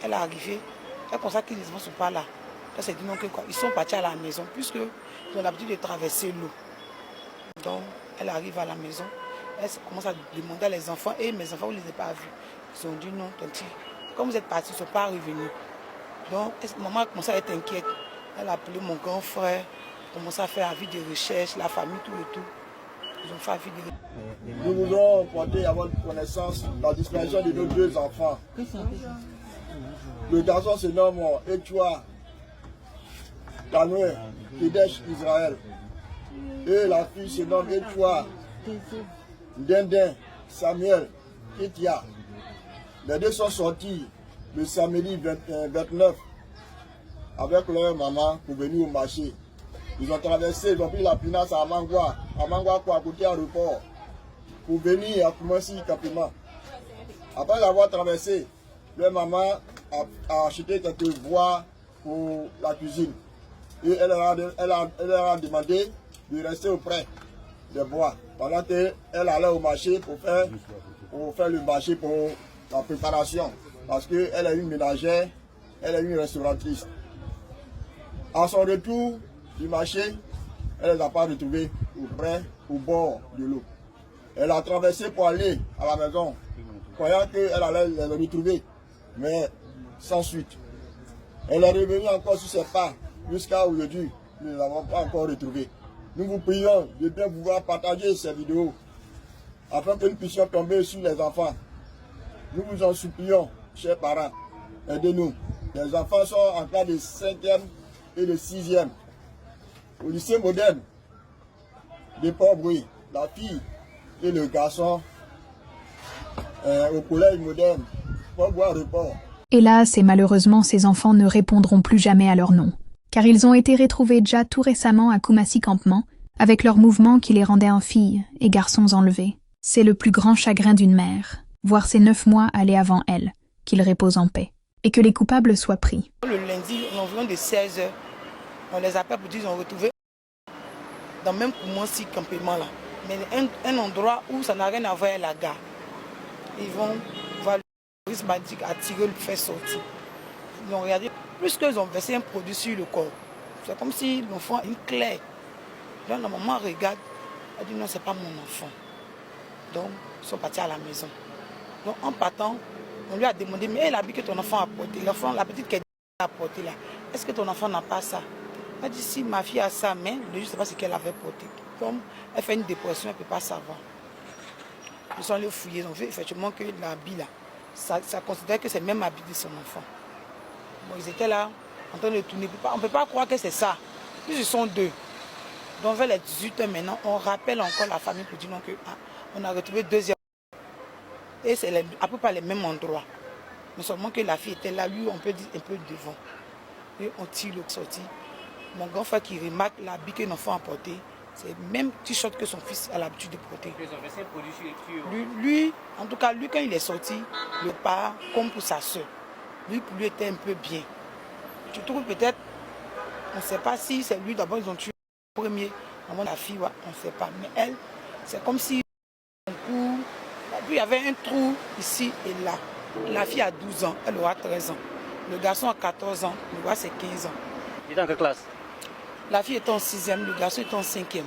elle est arrivée, elle constate que les enfants ne sont pas là. Elle s'est dit non que quoi, ils sont partis à la maison, puisqu'ils ont l'habitude de traverser l'eau. Donc, elle arrive à la maison, elle commence à demander à les enfants, et mes enfants, vous ne les avez pas vus. Ils ont dit non, tanti, comme vous êtes partis, ils ne sont pas revenus. Donc, maman a commencé à être inquiète. Elle a appelé mon grand frère, commencé à faire avis de recherche, la famille, tout et tout. Ils ont fait avis de recherche. Nous voulons porter à votre connaissance la disparition de nos deux enfants. Le garçon se nomme Echua Tanoué Kedesh Israël. Et la fille se nomme Echua Denden Samuel Ketia. Les deux sont sortis le samedi 29 avec leur maman pour venir au marché. Ils ont traversé, ils ont pris la pinasse à Amangwa quoi, à côté aéroport, pour venir à Koumassi Kapima. Après avoir traversé, leur maman a acheté quelques bois pour la cuisine. Et elle leur a demandé de rester auprès des bois, pendant qu'elle allait au marché pour faire le marché pour la préparation. Parce qu'elle est une ménagère, elle est une restauratrice. À son retour du marché, elle ne les a pas retrouvés au bord de l'eau. Elle a traversé pour aller à la maison, croyant qu'elle allait les retrouver, mais sans suite. Elle est revenue encore sur ses pas, jusqu'à aujourd'hui, nous ne l'avons pas encore retrouvée. Nous vous prions de bien pouvoir partager ces vidéos, afin que nous puissions tomber sur les enfants. Nous vous en supplions, chers parents, aidez-nous. Les enfants sont en classe de 5e et de 6e. Au lycée moderne de Port-Brouille, la fille et le garçon au collège moderne Port-Brouille-Report. Hélas et malheureusement, ces enfants ne répondront plus jamais à leur nom, car ils ont été retrouvés déjà tout récemment à Koumassi Campement, avec leurs mouvements qui les rendaient en filles et garçons enlevés. C'est le plus grand chagrin d'une mère, voir ses 9 mois aller avant elle, qu'ils reposent en paix, et que les coupables soient pris. Le lundi, environ de 16 h, on les appelle pour dire qu'ils ont retrouvé dans le même Koumassi Campement là, mais un endroit où ça n'a rien à voir avec la gare. Ils vont voir le police bandique attirer, le faire sortir. Ils ont regardé, plus qu'ils ont versé un produit sur le corps. C'est comme si l'enfant a une clé. Donc la maman regarde, elle dit non, c'est pas mon enfant. Donc ils sont partis à la maison. Donc en partant, on lui a demandé, mais elle a dit que ton enfant a porté. L'enfant, la petite qu'elle a porté là, est-ce que ton enfant n'a pas ça? Elle dit si ma fille a ça, mais je ne sais pas ce qu'elle avait porté. Comme elle fait une dépression, elle ne peut pas savoir. Ils sont allés fouiller, ils ont vu effectivement que l'habit là, ça considère que c'est le même habit de son enfant. Bon, ils étaient là en train de tourner. On ne peut pas croire que c'est ça. Puis ils sont deux. Donc vers les 18 h maintenant, on rappelle encore la famille pour dire non, que, on a retrouvé 2 heures. Et c'est à peu près les mêmes endroits. Mais seulement que la fille était là, lui on peut dire un peu devant. Et on tire le sorti. Mon grand frère qui remarque l'habit que l'enfant a porté, c'est le même t-shirt que son fils a l'habitude de porter. Lui, en tout cas, lui quand il est sorti, le pas comme pour sa soeur. Lui, pour lui, était un peu bien. Tu trouves peut-être, on ne sait pas si c'est lui, d'abord ils ont tué le premier, avant la fille, ouais, on ne sait pas. Mais elle, c'est comme si il y avait un trou ici et là. La fille a 12 ans, elle aura 13 ans. Le garçon a 14 ans, le gars c'est 15 ans. Il est dans quelle classe? La fille est en 6e, le garçon est en 5e.